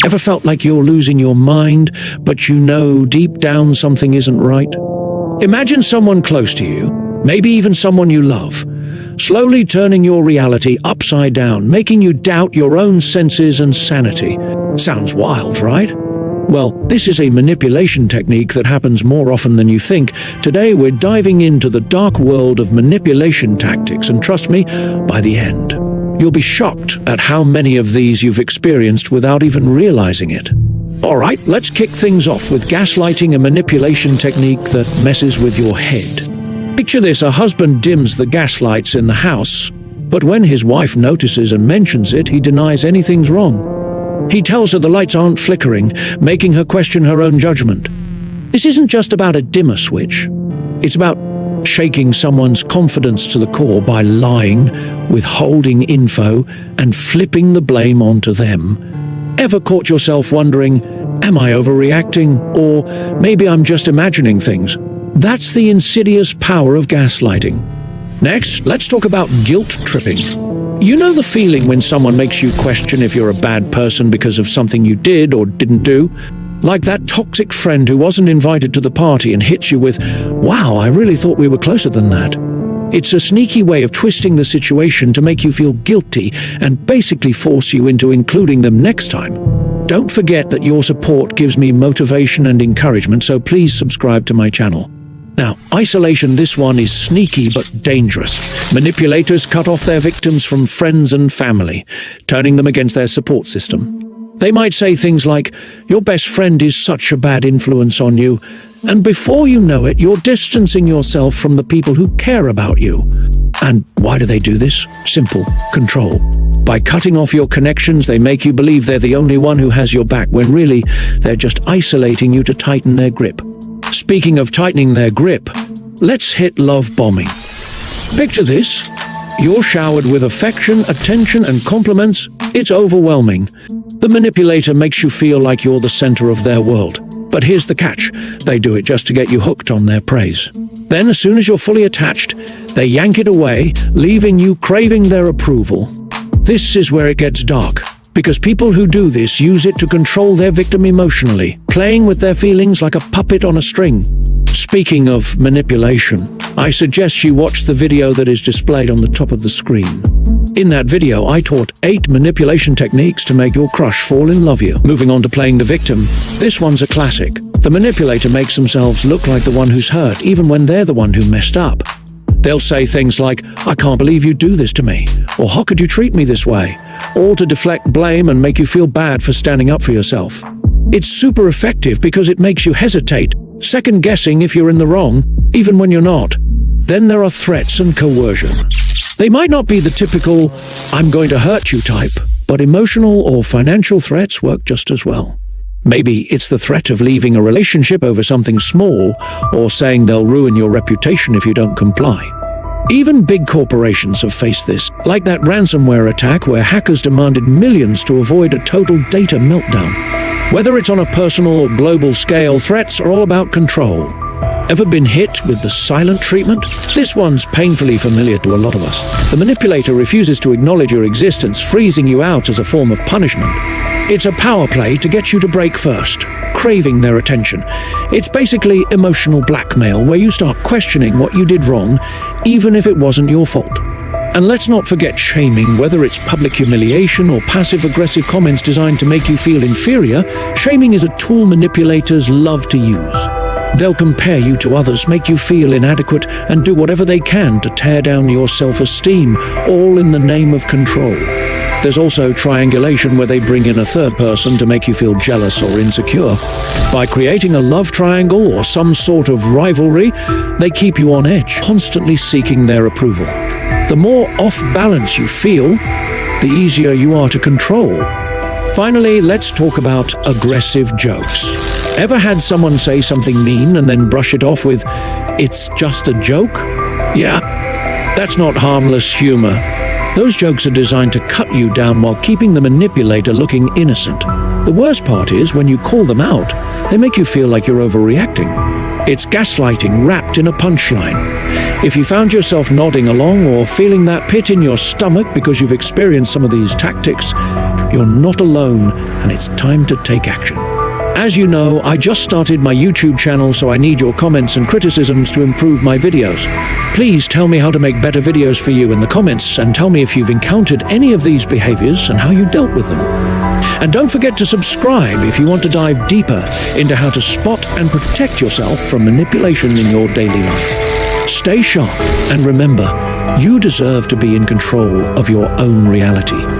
Ever felt like you're losing your mind, but you know deep down something isn't right? Imagine someone close to you, maybe even someone you love, slowly turning your reality upside down, making you doubt your own senses and sanity. Sounds wild, right? Well, this is a manipulation technique that happens more often than you think. Today, we're diving into the dark world of manipulation tactics, and trust me, by the end, you'll be shocked at how many of these you've experienced without even realizing it. All right, let's kick things off with gaslighting, a manipulation technique that messes with your head. Picture this: a husband dims the gas lights in the house, but when his wife notices and mentions it, he denies anything's wrong. He tells her the lights aren't flickering, making her question her own judgment. This isn't just about a dimmer switch. It's about shaking someone's confidence to the core by lying, withholding info, and flipping the blame onto them. Ever caught yourself wondering, am I overreacting? Or maybe I'm just imagining things? That's the insidious power of gaslighting. Next, let's talk about guilt tripping. You know the feeling when someone makes you question if you're a bad person because of something you did or didn't do? Like that toxic friend who wasn't invited to the party and hits you with, "Wow, I really thought we were closer than that." It's a sneaky way of twisting the situation to make you feel guilty and basically force you into including them next time. Don't forget that your support gives me motivation and encouragement, so please subscribe to my channel. Now, isolation, this one is sneaky but dangerous. Manipulators cut off their victims from friends and family, turning them against their support system. They might say things like, "Your best friend is such a bad influence on you," and before you know it, you're distancing yourself from the people who care about you. And why do they do this? Simple: control. By cutting off your connections, they make you believe they're the only one who has your back, when really, they're just isolating you to tighten their grip. Speaking of tightening their grip, let's hit love bombing. Picture this: you're showered with affection, attention, and compliments. It's overwhelming. The manipulator makes you feel like you're the center of their world. But here's the catch: they do it just to get you hooked on their praise. Then, as soon as you're fully attached, they yank it away, leaving you craving their approval. This is where it gets dark, because people who do this use it to control their victim emotionally, playing with their feelings like a puppet on a string. Speaking of manipulation, I suggest you watch the video that is displayed on the top of the screen. In that video, I taught 8 manipulation techniques to make your crush fall in love with you. Moving on to playing the victim, this one's a classic. The manipulator makes themselves look like the one who's hurt, even when they're the one who messed up. They'll say things like, "I can't believe you do this to me," or "How could you treat me this way?" all to deflect blame and make you feel bad for standing up for yourself. It's super effective because it makes you hesitate, second-guessing if you're in the wrong, even when you're not. Then there are threats and coercion. They might not be the typical, "I'm going to hurt you" type, but emotional or financial threats work just as well. Maybe it's the threat of leaving a relationship over something small, or saying they'll ruin your reputation if you don't comply. Even big corporations have faced this, like that ransomware attack where hackers demanded millions to avoid a total data meltdown. Whether it's on a personal or global scale, threats are all about control. Ever been hit with the silent treatment? This one's painfully familiar to a lot of us. The manipulator refuses to acknowledge your existence, freezing you out as a form of punishment. It's a power play to get you to break first, craving their attention. It's basically emotional blackmail, where you start questioning what you did wrong, even if it wasn't your fault. And let's not forget shaming, whether it's public humiliation or passive-aggressive comments designed to make you feel inferior. Shaming is a tool manipulators love to use. They'll compare you to others, make you feel inadequate, and do whatever they can to tear down your self-esteem, all in the name of control. There's also triangulation, where they bring in a third person to make you feel jealous or insecure. By creating a love triangle or some sort of rivalry, they keep you on edge, constantly seeking their approval. The more off balance you feel, the easier you are to control. Finally, let's talk about aggressive jokes. Ever had someone say something mean and then brush it off with, "It's just a joke"? Yeah, that's not harmless humor. Those jokes are designed to cut you down while keeping the manipulator looking innocent. The worst part is, when you call them out, they make you feel like you're overreacting. It's gaslighting wrapped in a punchline. If you found yourself nodding along or feeling that pit in your stomach because you've experienced some of these tactics, You're not alone, and it's time to take action. As you know, I just started my YouTube channel, so I need your comments and criticisms to improve my videos. Please tell me how to make better videos for you in the comments, and tell me if you've encountered any of these behaviors and how you dealt with them. And don't forget to subscribe if you want to dive deeper into how to spot and protect yourself from manipulation in your daily life. Stay sharp, and remember, you deserve to be in control of your own reality.